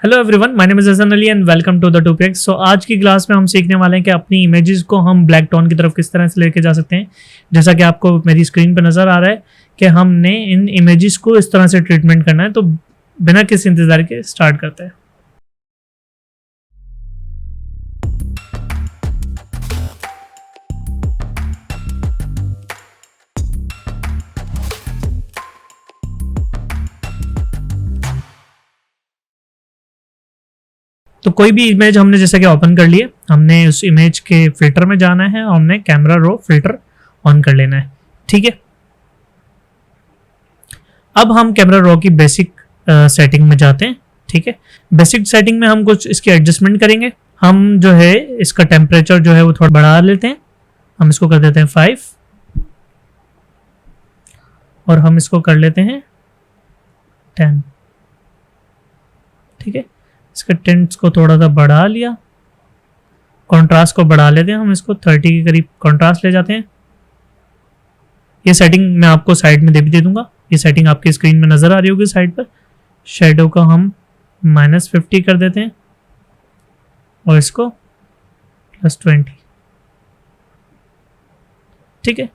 Hello everyone, my name is Hasan Ali and welcome to the Tupex. So आज की class में हम सीखने वाले हैं कि अपनी इमेजेस को हम ब्लैक टोन की तरफ किस तरह से लेके जा सकते हैं। जैसा कि आपको मेरी स्क्रीन पर नज़र आ रहा है कि हमने इन इमेजेस को इस तरह से ट्रीटमेंट करना है। तो बिना किसी इंतज़ार के स्टार्ट करते हैं। तो कोई भी इमेज हमने जैसा कि ओपन कर लिए, हमने उस इमेज के फिल्टर में जाना है और हमने कैमरा रो फिल्टर ऑन कर लेना है। ठीक है, अब हम कैमरा रो की बेसिक सेटिंग में जाते हैं। ठीक है, बेसिक सेटिंग में हम कुछ इसकी एडजस्टमेंट करेंगे। हम जो है इसका टेम्परेचर जो है वो थोड़ा बढ़ा लेते हैं। हम इसको कर देते हैं 5 और हम इसको कर लेते हैं 10। ठीक है, इसके टिंट्स को थोड़ा सा बढ़ा लिया, कंट्रास्ट को बढ़ा लेते हैं। हम इसको 30 के करीब कंट्रास्ट ले जाते हैं। ये सेटिंग मैं आपको साइड में दे दूंगा। ये सेटिंग आपकी स्क्रीन में नज़र आ रही होगी साइड पर। शेडो का हम -50 कर देते हैं और इसको +20। ठीक है,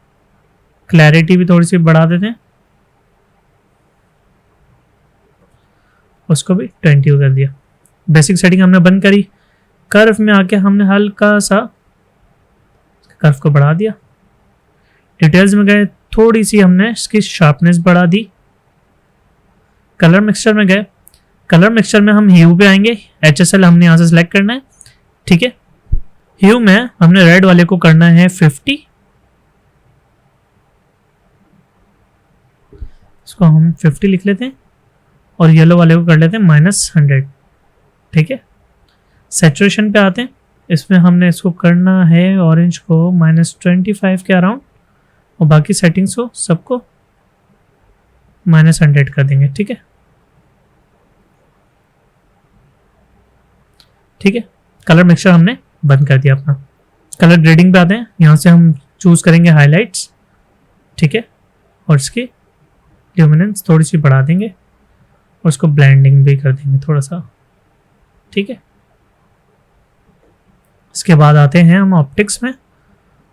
क्लैरिटी भी थोड़ी सी बढ़ा देते हैं, उसको भी 20 कर दिया। बेसिक सेटिंग हमने बंद करी। कर्व में आके हमने हल्का सा कर्व को बढ़ा दिया। डिटेल्स में गए, थोड़ी सी हमने इसकी शार्पनेस बढ़ा दी। कलर मिक्सचर में गए, कलर मिक्सचर में हम ह्यू पे आएंगे। HSL हमने यहाँ से सिलेक्ट करना है। ठीक है, ह्यू में हमने रेड वाले को करना है 50। इसको हम 50 लिख लेते हैं और येलो वाले को कर लेते हैं -100। ठीक है, सैचुरेशन पे आते हैं। इसमें हमने इसको करना है ऑरेंज को -25 के अराउंड और बाकी सेटिंग्स को सबको -100 कर देंगे। ठीक है, ठीक है, कलर मिक्सचर हमने बंद कर दिया अपना। कलर ग्रेडिंग पे आते हैं। यहाँ से हम चूज करेंगे हाईलाइट्स। ठीक है, और इसकी ल्यूमिनेंस थोड़ी सी बढ़ा देंगे और उसको ब्लेंडिंग भी कर देंगे थोड़ा सा। ठीक है, इसके बाद आते हैं हम ऑप्टिक्स में।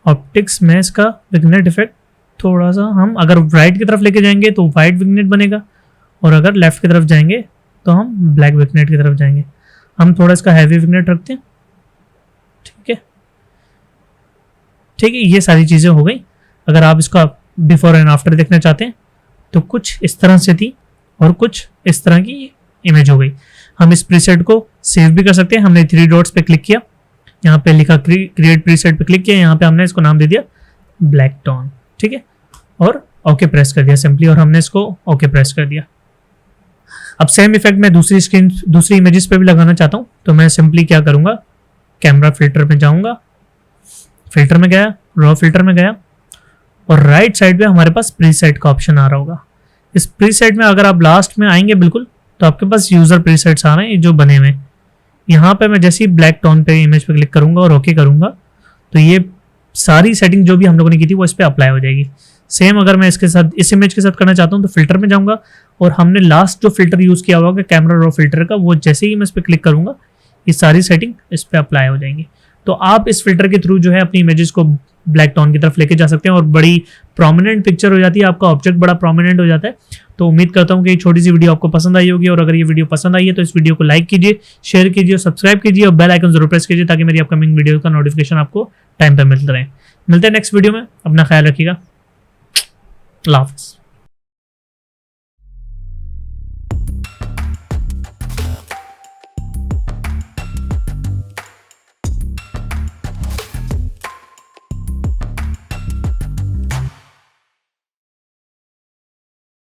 ऑप्टिक्स में इसका विग्नेट इफेक्ट थोड़ा सा हम अगर राइट की तरफ लेके जाएंगे तो वाइट विग्नेट बनेगा और अगर लेफ्ट की तरफ जाएंगे तो हम ब्लैक विग्नेट की तरफ जाएंगे। हम थोड़ा इसका हैवी विग्नेट रखते हैं। ठीक है, ठीक है, ये सारी चीज़ें हो गई। अगर आप इसका बिफोर एंड आफ्टर देखना चाहते हैं तो कुछ इस तरह से थी और कुछ इस तरह की इमेज हो गई। हम इस प्रीसेट को सेव भी कर सकते हैं। हमने 3 डॉट्स पे क्लिक किया, यहाँ पे लिखा क्रिएट प्रीसेट पे क्लिक किया, यहाँ पे हमने इसको नाम दे दिया ब्लैक टोन। ठीक है, और ओके प्रेस कर दिया सिंपली, और हमने इसको ओके प्रेस कर दिया। अब सेम इफेक्ट मैं दूसरी इमेजेस पे भी लगाना चाहता हूँ। तो मैं सिंपली क्या करूँगा, कैमरा फिल्टर में जाऊँगा, फिल्टर में गया, रॉ फिल्टर में गया और राइट साइड पे हमारे पास प्रीसेट का ऑप्शन आ रहा होगा। इस प्रीसेट में अगर आप लास्ट में आएंगे बिल्कुल तो आपके पास यूजर प्रीसेट्स आ रहे हैं जो बने हुए। यहाँ पे मैं जैसे ही ब्लैक टोन पे इमेज पे क्लिक करूंगा और ओके करूंगा तो ये सारी सेटिंग जो भी हम लोगों ने की थी वो इस पे अप्लाई हो जाएगी। सेम अगर मैं इसके साथ इस इमेज के साथ करना चाहता हूँ तो फिल्टर में जाऊंगा और हमने लास्ट जो फिल्टर यूज किया होगा कैमरा रो फिल्टर का, वो जैसे ही मैं इस पे क्लिक करूंगा ये सारी सेटिंग इस पे अप्लाई हो जाएंगी। तो आप इस फिल्टर के थ्रू जो है अपनी इमेजेस को ब्लैक टोन की तरफ लेके जा सकते हैं और बड़ी प्रोमिनेंट पिक्चर हो जाती है, आपका ऑब्जेक्ट बड़ा प्रोमिनेंट हो जाता है। तो उम्मीद करता हूँ कि ये छोटी सी वीडियो आपको पसंद आई होगी और अगर ये वीडियो पसंद आई है तो इस वीडियो को लाइक कीजिए, शेयर कीजिए और सब्सक्राइब कीजिए और बेल आइकन जरूर प्रेस कीजिए ताकि मेरी अपकमिंग वीडियो का नोटिफिकेशन आपको टाइम पर मिलता रहे। मिलते हैं नेक्स्ट वीडियो में, अपना ख्याल रखिएगा। अल्लाह हाफ़िज़।